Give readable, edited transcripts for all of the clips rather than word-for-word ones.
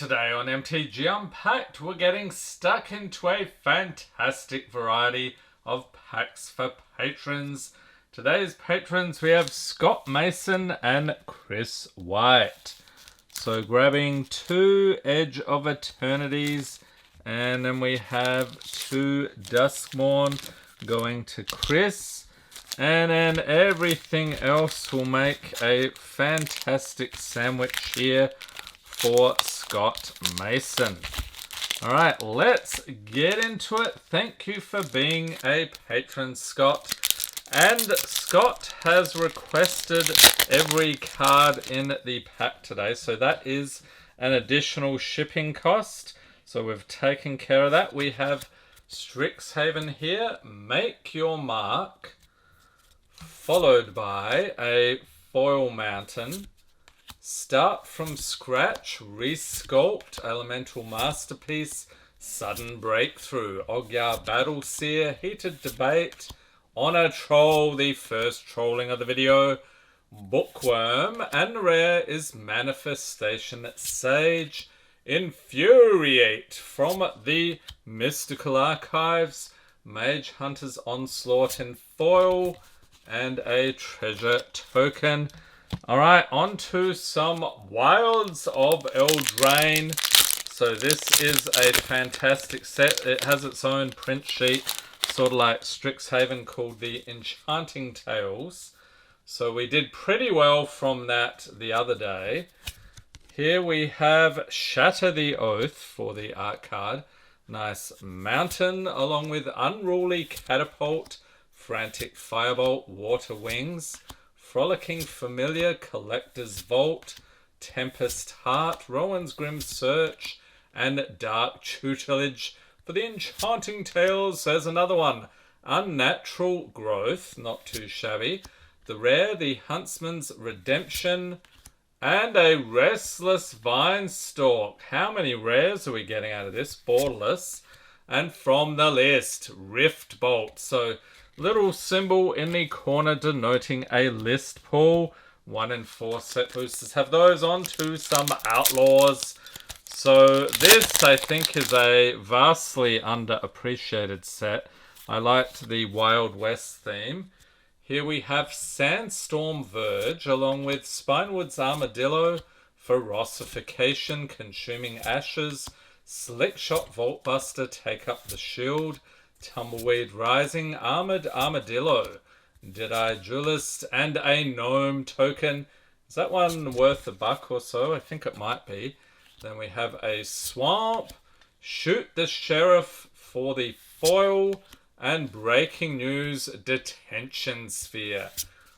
Today on MTG Unpacked, we're getting stuck into a fantastic variety of packs for patrons. Today's patrons, we have Scott Mason and Chris White. So grabbing 2 Edge of Eternities, and then we have 2 Duskmourn going to Chris. And then everything else will make a fantastic sandwich here for Scott Mason. Alright, let's get into it. Thank you for being a patron, Scott. And Scott has requested every card in the pack today, so that is an additional shipping cost. So we've taken care of that. We have Strixhaven here, Make Your Mark, followed by a Foil Mountain, Start from Scratch, Resculpt, Elemental Masterpiece, Sudden Breakthrough, Ogyar Battleseer, Heated Debate, Honor Troll, the first trolling of the video, Bookworm, and rare is Manifestation Sage, Infuriate from the Mystical Archives, Mage Hunter's Onslaught in foil, and a treasure token. Alright, on to some Wilds of Eldraine. So this is a fantastic set. It has its own print sheet, sort of like Strixhaven, called the Enchanting Tales. So we did pretty well from that the other day. Here we have Shatter the Oath for the art card. Nice Mountain, along with Unruly Catapult, Frantic Firebolt, Water Wings, Frolicking Familiar, Collector's Vault, Tempest Heart, Rowan's Grim Search, and Dark Tutelage. For the Enchanting Tales, there's another one. Unnatural Growth, not too shabby. The rare, the Huntsman's Redemption, and a Restless Vine Stalk. How many rares are we getting out of this? Borderless. And from the list, Rift Bolt. So little symbol in the corner denoting a list pull. 1 in 4 set boosters have those. On to some Outlaws. So this, I think, is a vastly underappreciated set. I liked the Wild West theme. Here we have Sandstorm Verge, along with Spinewood's Armadillo, Ferocification, Consuming Ashes, Slickshot Vaultbuster, Take Up the Shield, Tumbleweed Rising, Armored Armadillo, Deadeye Duelist, and a Gnome token. Is that one worth $1 or so? I think it might be. Then we have a Swamp, Shoot the Sheriff for the foil, and Breaking News, Detention Sphere.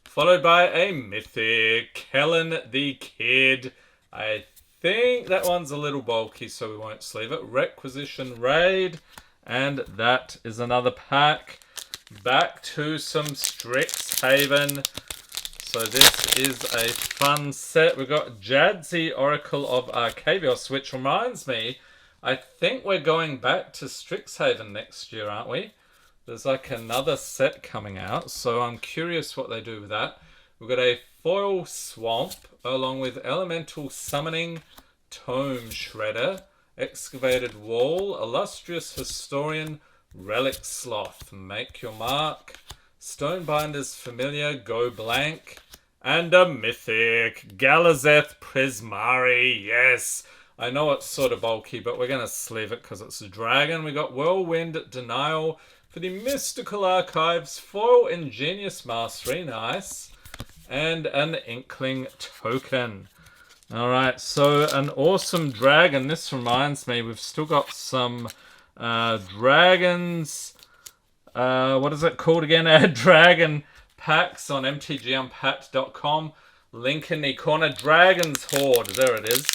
Followed by a Mythic, Kellen the Kid. I think that one's a little bulky, so we won't sleeve it. Requisition Raid. And that is another pack. Back to some Strixhaven. So this is a fun set. We've got Jadzi, Oracle of Arcavios, which reminds me, I think we're going back to Strixhaven next year, aren't we? There's like another set coming out, so I'm curious what they do with that. We've got a Foil Swamp, along with Elemental Summoning, Tome Shredder, Excavated Wall, Illustrious Historian, Relic Sloth, Make Your Mark, Stonebinder's Familiar, Go Blank, and a Mythic, Galazeth Prismari. Yes, I know it's sort of bulky, but we're going to sleeve it because it's a dragon. We got Whirlwind Denial for the Mystical Archives, Foil Ingenious Mastery, nice, and an Inkling token. Alright, so an awesome dragon. This reminds me, we've still got some dragons. What is it called again? Dragon packs on mtgunpacked.com. Link in the corner. Dragon's Horde. There it is.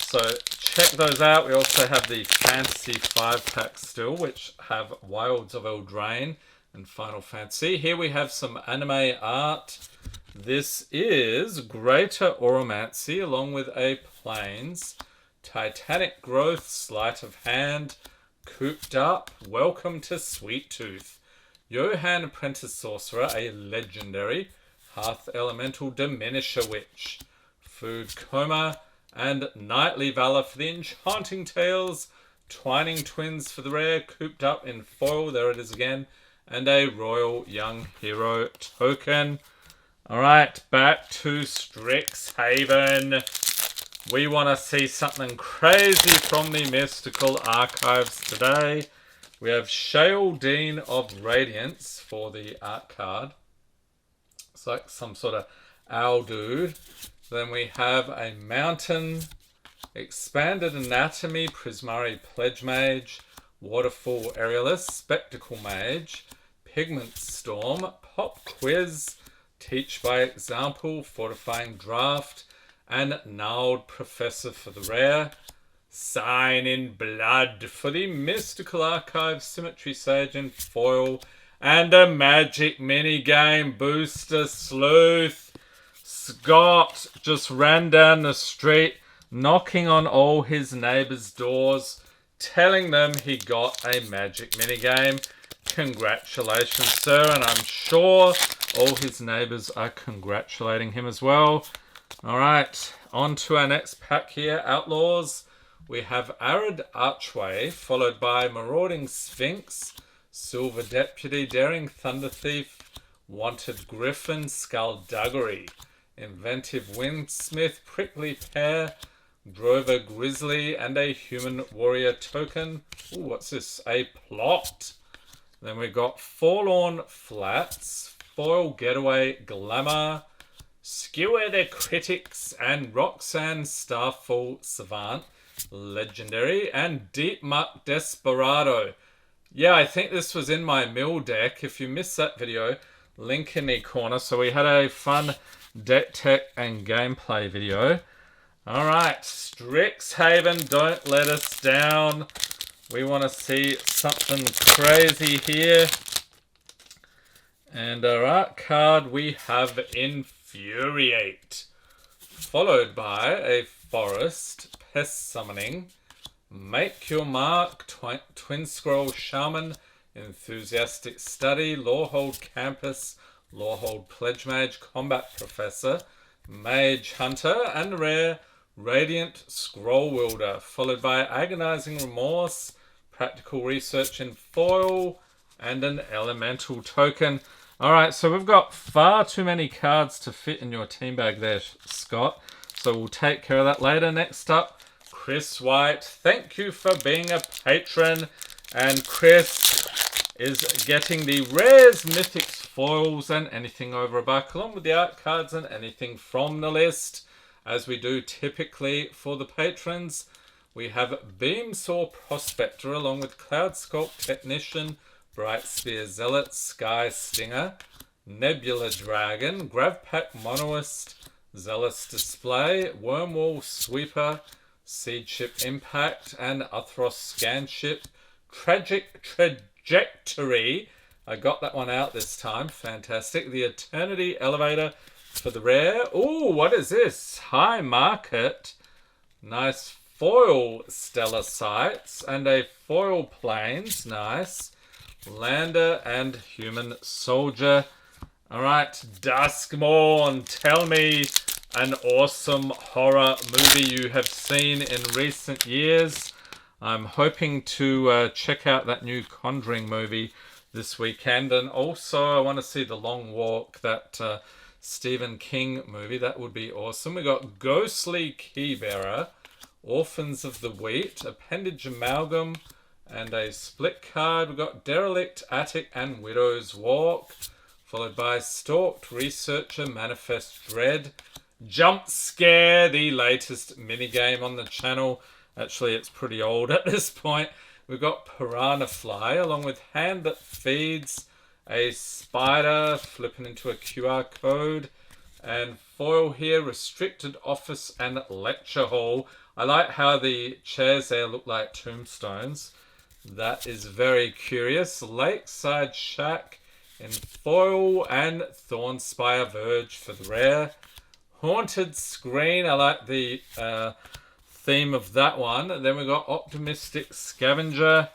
So check those out. We also have the Fantasy 5 packs still, which have Wilds of Eldraine and Final Fantasy. Here we have some anime art. This is Greater Oromancy, along with a Plains, Titanic Growth, Sleight of Hand, Cooped Up, Welcome to Sweet Tooth, Johann Apprentice Sorcerer, a legendary, Hearth Elemental Diminisher Witch, Food Coma, and Knightly Valor for the Enchanting Tales, Twining Twins for the rare, cooped up in foil, there it is again, and a Royal Young Hero token. Alright, back to Strixhaven. We want to see something crazy from the Mystical Archives today. We have Eldraine of Radiance for the art card. It's like some sort of owl dude. Then we have a Mountain, Expanded Anatomy, Prismari Pledge Mage, Waterfall Aerialist, Spectacle Mage, Pigment Storm, Pop Quiz, Teach by Example, Fortifying Draft, and Gnarled Professor for the rare. Sign in Blood for the Mystical Archive, Symmetry Sage in foil, and a Magic minigame booster Sleuth. Scott just ran down the street, knocking on all his neighbours' doors, telling them he got a Magic minigame. Congratulations, sir, and I'm sure all his neighbours are congratulating him as well. Alright, on to our next pack here, Outlaws. We have Arid Archway, followed by Marauding Sphinx, Silver Deputy, Daring Thunder Thief, Wanted Griffin, Skullduggery, Inventive Windsmith, Prickly Pear, Drover Grizzly, and a Human Warrior token. Ooh, what's this? A Plot. Then we got Forlorn Flats, Foil Getaway Glamour, Skewer the Critics, and Roxanne Starfall Savant, Legendary, and Deep Muck Desperado. Yeah, I think this was in my mill deck. If you missed that video, link in the corner. So we had a fun deck tech and gameplay video. Alright, Strixhaven, don't let us down. We want to see something crazy here. And our art card, we have Infuriate, followed by a Forest, Pest Summoning, Make Your Mark, Twin Scroll Shaman, Enthusiastic Study, Lorehold Campus, Lorehold Pledge Mage, Combat Professor, Mage Hunter, and rare Radiant Scroll Wielder, followed by Agonizing Remorse, Practical Research in foil, and an Elemental token. Alright, so we've got far too many cards to fit in your team bag there, Scott. So we'll take care of that later. Next up, Chris White. Thank you for being a patron. And Chris is getting the rares, mythics, foils, and anything over $1, along with the art cards and anything from the list. As we do typically for the patrons, we have Beamsaw Prospector along with Cloud Sculpt Technician, Bright Spear Zealot, Sky Stinger, Nebula Dragon, Gravpack Monoist, Zealous Display, Wormwall Sweeper, Seedship Impact, and Uthros Scanship. Tragic Trajectory. I got that one out this time. Fantastic. The Eternity Elevator for the rare. Ooh, what is this? High Market. Nice foil Stellar Sights and a foil Plains. Nice. Lander and Human Soldier. Alright, Duskmourn. Tell me an awesome horror movie you have seen in recent years. I'm hoping to check out that new Conjuring movie this weekend. And also I want to see The Long Walk, that Stephen King movie. That would be awesome. We got Ghostly Keybearer, Orphans of the Wheat, Appendage Amalgam, and a split card. We got Derelict Attic and Widow's Walk, followed by Stalked Researcher, Manifest Dread, Jump Scare, the latest minigame on the channel. Actually, it's pretty old at this point. We've got Piranha Fly, along with Hand That Feeds, a spider flipping into a QR code, and foil here, Restricted Office and Lecture Hall. I like how the chairs there look like tombstones. That is very curious. Lakeside Shack in foil, and Thornspire Verge for the rare. Haunted Screen, I like the theme of that one. And then we got Optimistic Scavenger.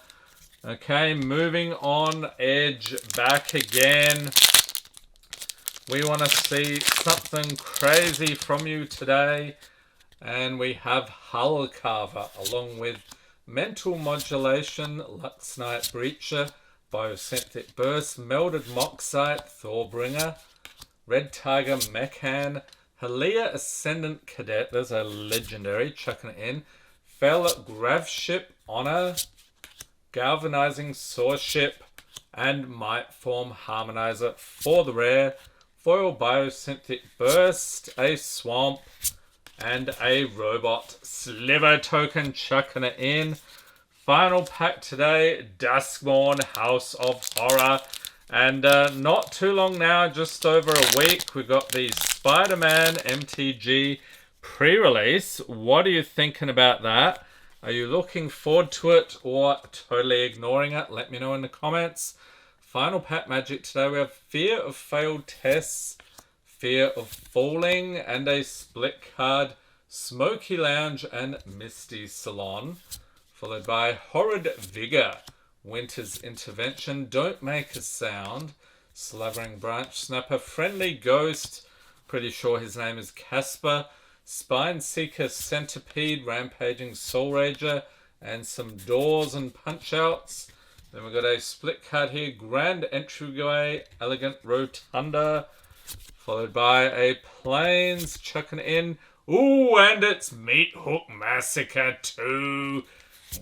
Okay, moving on. Edge back again. We want to see something crazy from you today. And we have Hull Carver, along with Mental Modulation, Luxnight Breacher, Biosynthetic Burst, Melded Moxite, Thorbringer, Red Tiger Mechan, Halia Ascendant Cadet, there's a legendary, chucking it in, Fell Graveship Honor, Galvanizing Sourship, and Might Form Harmonizer for the rare, Foil Biosynthetic Burst, a Swamp, and a Robot Sliver token, chucking it in. Final pack today, Duskmourn, House of Horror. And not too long now, just over a week, we've got the Spider-Man MTG pre-release. What are you thinking about that? Are you looking forward to it or totally ignoring it? Let me know in the comments. Final pack magic today, we have Fear of Failed Tests, Fear of Falling, and a split card, Smoky Lounge and Misty Salon, followed by Horrid Vigor, Winter's Intervention, Don't Make a Sound, Slavering Branch Snapper, Friendly Ghost, pretty sure his name is Casper, Spine Seeker Centipede, Rampaging Soul Rager, and some Doors and Punch-Outs. Then we've got a split card here, Grand Entryway, Elegant Rotunda, followed by a Plains, chucking in. Ooh, and it's Meat Hook Massacre 2.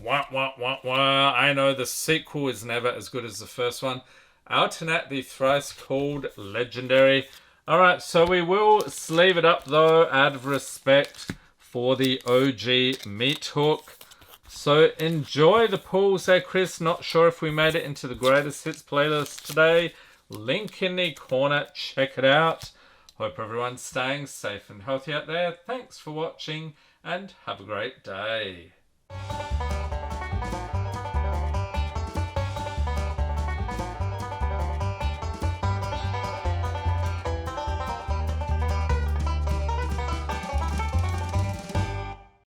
Wah, wah, wah, wah. I know the sequel is never as good as the first one. Alternate the thrice called Legendary. Alright, so we will sleeve it up though, out of respect for the OG Meat Hook. So enjoy the pools there, Chris. Not sure if we made it into the greatest hits playlist today. Link in the corner. Check it out. Hope everyone's staying safe and healthy out there. Thanks for watching and have a great day.